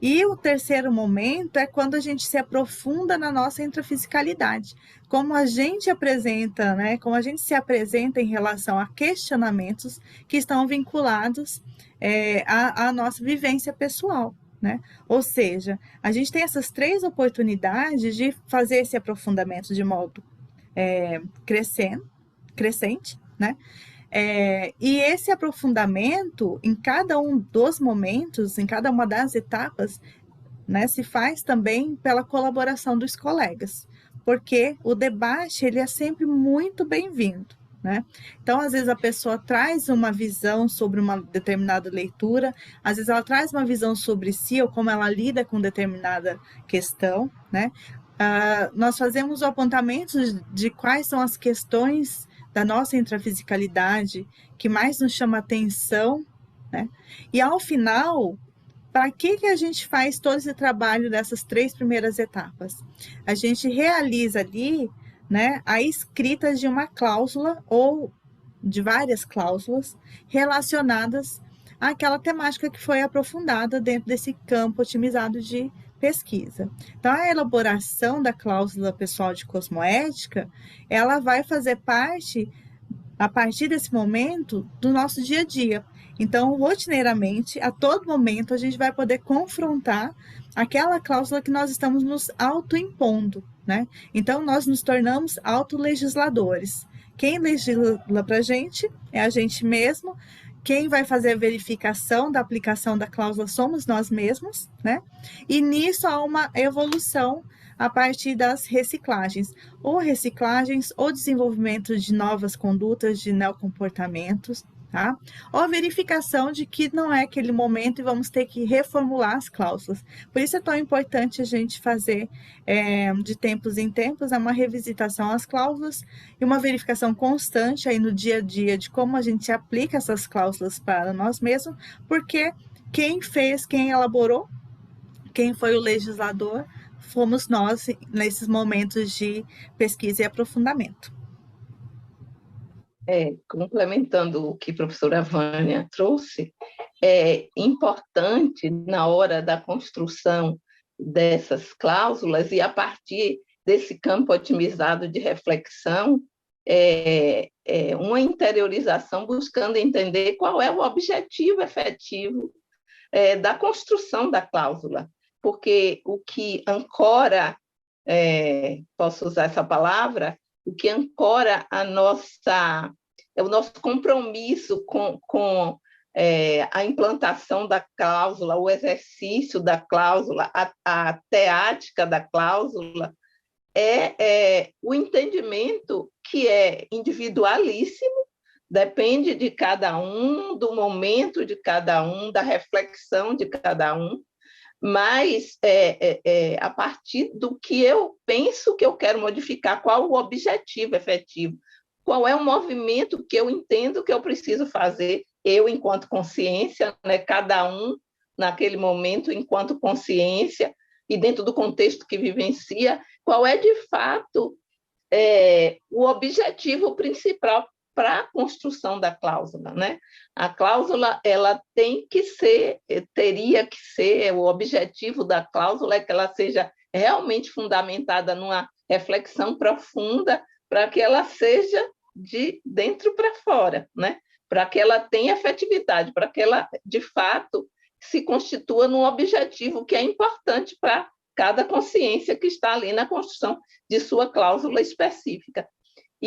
E o terceiro momento é quando a gente se aprofunda na nossa intrafisicalidade, como a gente apresenta, né? Como a gente se apresenta em relação a questionamentos que estão vinculados à nossa vivência pessoal, né? Ou seja, a gente tem essas 3 oportunidades de fazer esse aprofundamento de modo crescente, né? E esse aprofundamento, em cada um dos momentos, em cada uma das etapas, né, se faz também pela colaboração dos colegas, porque o debate ele é sempre muito bem-vindo, né? Então, às vezes a pessoa traz uma visão sobre uma determinada leitura, às vezes ela traz uma visão sobre si ou como ela lida com determinada questão, né? Nós fazemos o apontamento de quais são as questões da nossa intrafisicalidade que mais nos chama atenção, né? E ao final, para que a gente faz todo esse trabalho dessas 3 primeiras etapas? A gente realiza ali, né, a escrita de uma cláusula ou de várias cláusulas relacionadas àquela temática que foi aprofundada dentro desse campo otimizado de pesquisa. Então, a elaboração da cláusula pessoal de cosmoética, ela vai fazer parte, a partir desse momento, do nosso dia a dia. Então, rotineiramente, a todo momento, a gente vai poder confrontar aquela cláusula que nós estamos nos autoimpondo, né? Então, nós nos tornamos autolegisladores. Quem legisla para a gente é a gente mesmo. Quem vai fazer a verificação da aplicação da cláusula somos nós mesmos, né? E nisso há uma evolução a partir das reciclagens, ou desenvolvimento de novas condutas de neocomportamentos, tá? Ou a verificação de que não é aquele momento e vamos ter que reformular as cláusulas. Por isso é tão importante a gente fazer, de tempos em tempos, uma revisitação às cláusulas e uma verificação constante aí no dia a dia de como a gente aplica essas cláusulas para nós mesmos, porque quem fez, quem elaborou, quem foi o legislador, fomos nós nesses momentos de pesquisa e aprofundamento. Complementando o que a professora Vânia trouxe, é importante, na hora da construção dessas cláusulas e a partir desse campo otimizado de reflexão, uma interiorização buscando entender qual é o objetivo efetivo da construção da cláusula, porque o que ancora, posso usar essa palavra, o que ancora o nosso compromisso com a implantação da cláusula, o exercício da cláusula, a teática da cláusula, é o entendimento que é individualíssimo, depende de cada um, do momento de cada um, da reflexão de cada um, mas a partir do que eu penso que eu quero modificar, qual o objetivo efetivo, qual é o movimento que eu entendo que eu preciso fazer, eu enquanto consciência, né, cada um naquele momento enquanto consciência, e dentro do contexto que vivencia, qual é de fato o objetivo principal para a construção da cláusula, né? A cláusula, ela teria que ser, o objetivo da cláusula é que ela seja realmente fundamentada numa reflexão profunda, para que ela seja de dentro para fora, né? Para que ela tenha efetividade, para que ela, de fato, se constitua num objetivo que é importante para cada consciência que está ali na construção de sua cláusula específica.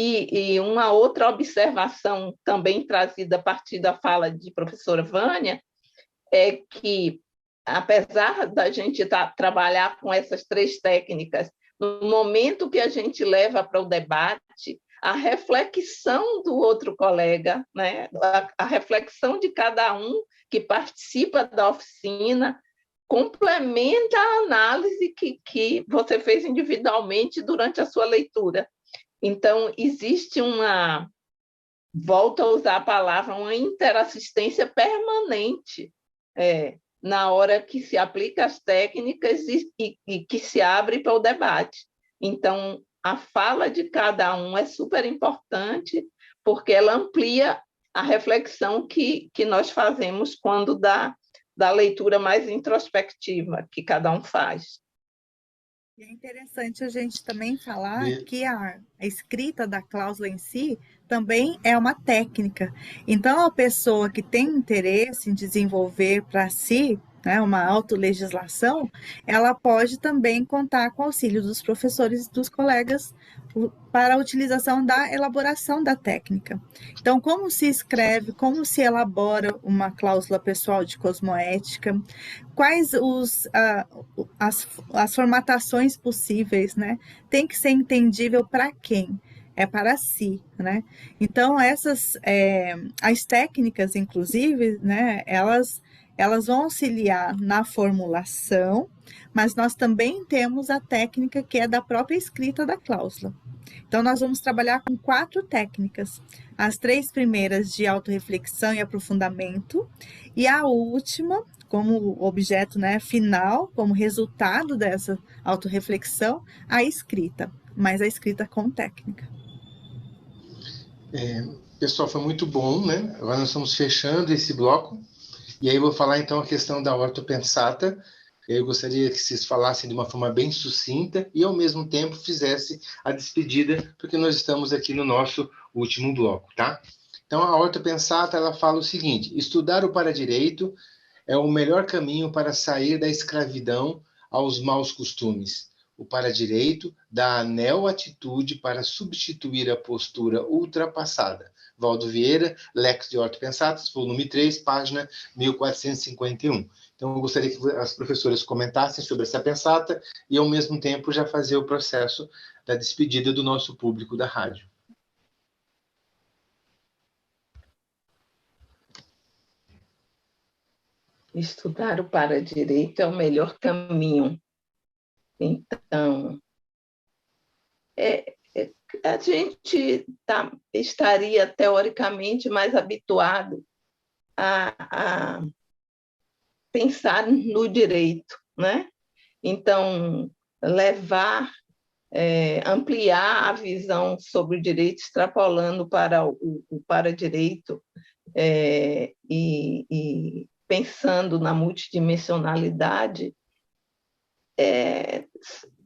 E uma outra observação também trazida a partir da fala de professora Vânia é que, apesar da gente trabalhar com essas 3 técnicas, no momento que a gente leva para o debate, a reflexão do outro colega, né? A reflexão de cada um que participa da oficina, complementa a análise que você fez individualmente durante a sua leitura. Então, existe volto a usar a palavra, uma interassistência permanente na hora que se aplica as técnicas e que se abre para o debate. Então, a fala de cada um é super importante, porque ela amplia a reflexão que nós fazemos quando da leitura mais introspectiva que cada um faz. É interessante a gente também falar que a escrita da cláusula em si também é uma técnica. Então, a pessoa que tem interesse em desenvolver para si, né, uma autolegislação, ela pode também contar com o auxílio dos professores e dos colegas para a utilização da elaboração da técnica. Então, como se escreve, como se elabora uma cláusula pessoal de cosmoética, quais as formatações possíveis, né? Tem que ser entendível para quem? É para si, né? Então, as técnicas, inclusive, né, elas vão auxiliar na formulação, mas nós também temos a técnica que é da própria escrita da cláusula. Então, nós vamos trabalhar com 4 técnicas. As 3 primeiras de autorreflexão e aprofundamento, e a última, como objeto, né, final, como resultado dessa autorreflexão, a escrita, mas a escrita com técnica. Pessoal, foi muito bom, né? Agora nós estamos fechando esse bloco, e aí eu vou falar então a questão da ortopensata. Eu gostaria que vocês falassem de uma forma bem sucinta e, ao mesmo tempo, fizessem a despedida, porque nós estamos aqui no nosso último bloco, tá? Então, a ortopensata, ela fala o seguinte: estudar o paradireito é o melhor caminho para sair da escravidão aos maus costumes. O paradireito dá a neo-atitude para substituir a postura ultrapassada. Valdo Vieira, Lex de Ortopensatas, volume 3, página 1451. Então, eu gostaria que as professoras comentassem sobre essa pensata e, ao mesmo tempo, já fazer o processo da despedida do nosso público da rádio. Estudar o paradireito é o melhor caminho. Então, a gente estaria, teoricamente, mais habituado a pensar no direito, né? Então, ampliar a visão sobre o direito, extrapolando para o paradireito e pensando na multidimensionalidade,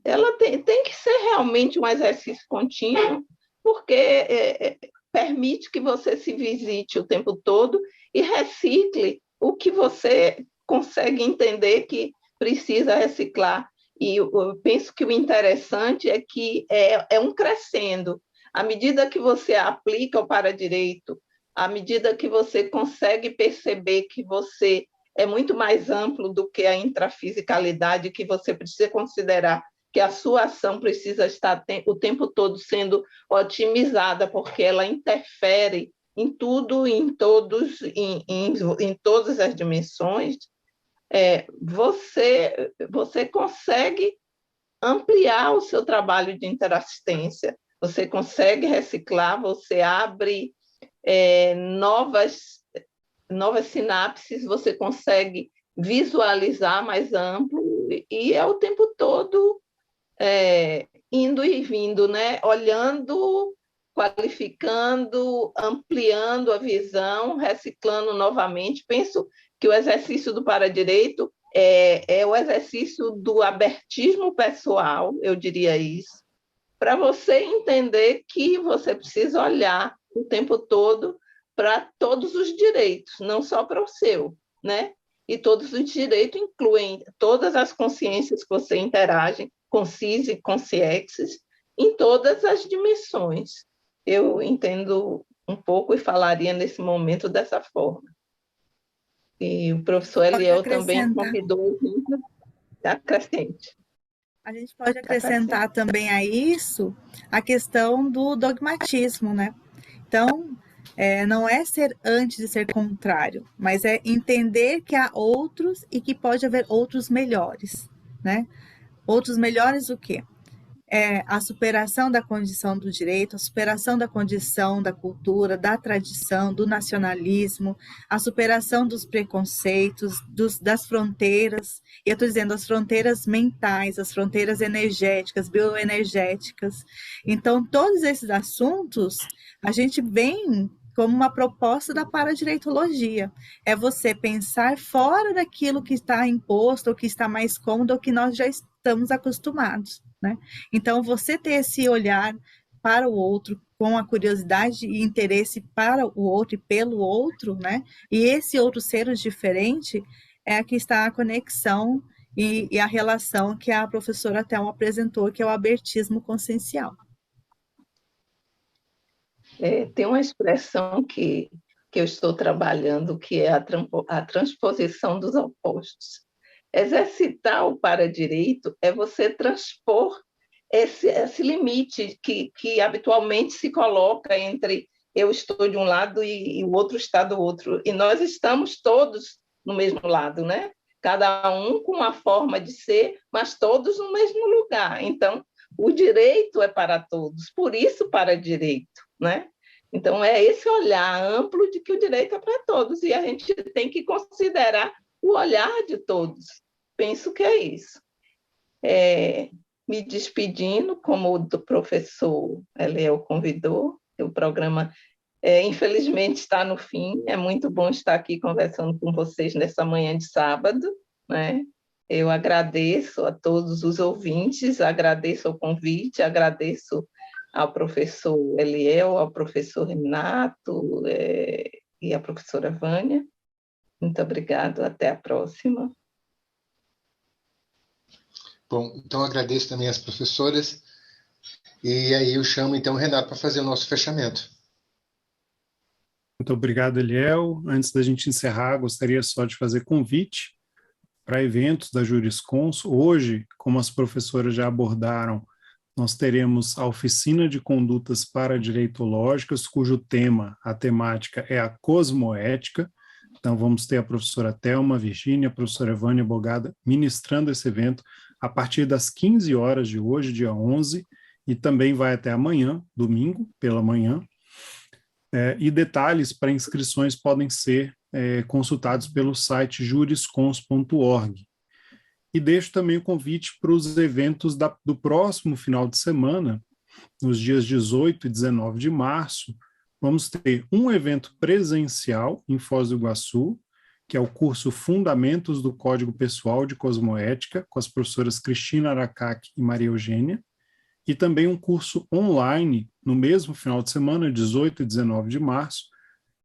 ela tem que ser realmente um exercício contínuo, porque permite que você se visite o tempo todo e recicle o que você consegue entender que precisa reciclar. E eu penso que o interessante é que é um crescendo. À medida que você aplica o paradireito, à medida que você consegue perceber que você é muito mais amplo do que a intrafisicalidade, que você precisa considerar que a sua ação precisa estar o tempo todo sendo otimizada, porque ela interfere em tudo, em todas as dimensões, você consegue ampliar o seu trabalho de interassistência, você consegue reciclar, você abre novas sinapses, você consegue visualizar mais amplo, e é o tempo todo indo e vindo, né? Olhando, qualificando, ampliando a visão, reciclando novamente. Penso que o exercício do paradireito é o exercício do abertismo pessoal, eu diria isso, para você entender que você precisa olhar o tempo todo para todos os direitos, não só para o seu, né? E todos os direitos incluem todas as consciências que você interage, com cis e com ciexes, em todas as dimensões. Eu entendo um pouco e falaria nesse momento dessa forma. E o professor Eliel também convidou a acrescente. A gente pode acrescentar também a isso a questão do dogmatismo, né? Então, não é ser antes de ser contrário, mas é entender que há outros e que pode haver outros melhores, né? Outros melhores o quê? A superação da condição do direito, a superação da condição da cultura, da tradição, do nacionalismo, a superação dos preconceitos, das fronteiras, e eu estou dizendo as fronteiras mentais, as fronteiras energéticas, bioenergéticas. Então, todos esses assuntos, a gente vem como uma proposta da paradireitologia. É você pensar fora daquilo que está imposto, ou que está mais cômodo, ou que nós já estamos acostumados, né? Então, você ter esse olhar para o outro, com a curiosidade e interesse para o outro e pelo outro, né? E esse outro ser o diferente, aqui está a conexão e a relação que a professora Thelma apresentou, que é o abertismo consciencial. Tem uma expressão que eu estou trabalhando, que é a transposição dos opostos. Exercitar o paradireito é você transpor esse limite que habitualmente se coloca entre eu estou de um lado e o outro está do outro. E nós estamos todos no mesmo lado, né? Cada um com uma forma de ser, mas todos no mesmo lugar. Então, o direito é para todos, por isso paradireito, né? Então, é esse olhar amplo de que o direito é para todos, e a gente tem que considerar o olhar de todos. Penso que é isso. Me despedindo, como o professor Eliel convidou, o programa, infelizmente, está no fim. É muito bom estar aqui conversando com vocês nessa manhã de sábado, né? Eu agradeço a todos os ouvintes, agradeço o convite, agradeço ao professor Eliel, ao professor Renato e à professora Vânia. Muito obrigada, até a próxima. Bom, então agradeço também às professoras, e aí eu chamo então o Renato para fazer o nosso fechamento. Muito obrigado, Eliel. Antes da gente encerrar, gostaria só de fazer convite para eventos da Jurisconsul. Hoje, como as professoras já abordaram, nós teremos a oficina de condutas paradireitológicas, cujo tema, a temática é a cosmoética. Então, vamos ter a professora Thelma Virgínia, a professora Vânia Bogada ministrando esse evento a partir das 15 horas de hoje, dia 11, e também vai até amanhã, domingo, pela manhã. E detalhes para inscrições podem ser consultados pelo site juriscons.org. E deixo também o convite para os eventos do próximo final de semana, nos dias 18 e 19 de março. Vamos ter um evento presencial em Foz do Iguaçu, que é o curso Fundamentos do Código Pessoal de Cosmoética, com as professoras Cristina Aracaque e Maria Eugênia, e também um curso online, no mesmo final de semana, 18 e 19 de março,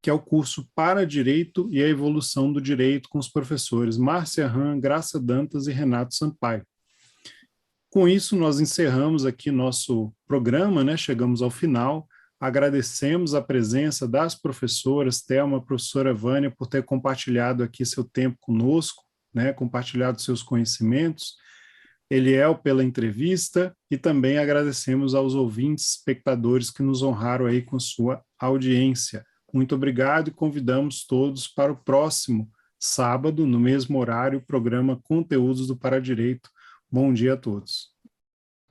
que é o curso Para Direito e a Evolução do Direito, com os professores Márcia Ram, Graça Dantas e Renato Sampaio. Com isso, nós encerramos aqui nosso programa, né? Chegamos ao final. Agradecemos a presença das professoras, Thelma, professora Vânia, por ter compartilhado aqui seu tempo conosco, né? Compartilhado seus conhecimentos. Eliel pela entrevista, e também agradecemos aos ouvintes, espectadores que nos honraram aí com sua audiência. Muito obrigado e convidamos todos para o próximo sábado, no mesmo horário, o programa Conteúdos do Paradireito. Bom dia a todos.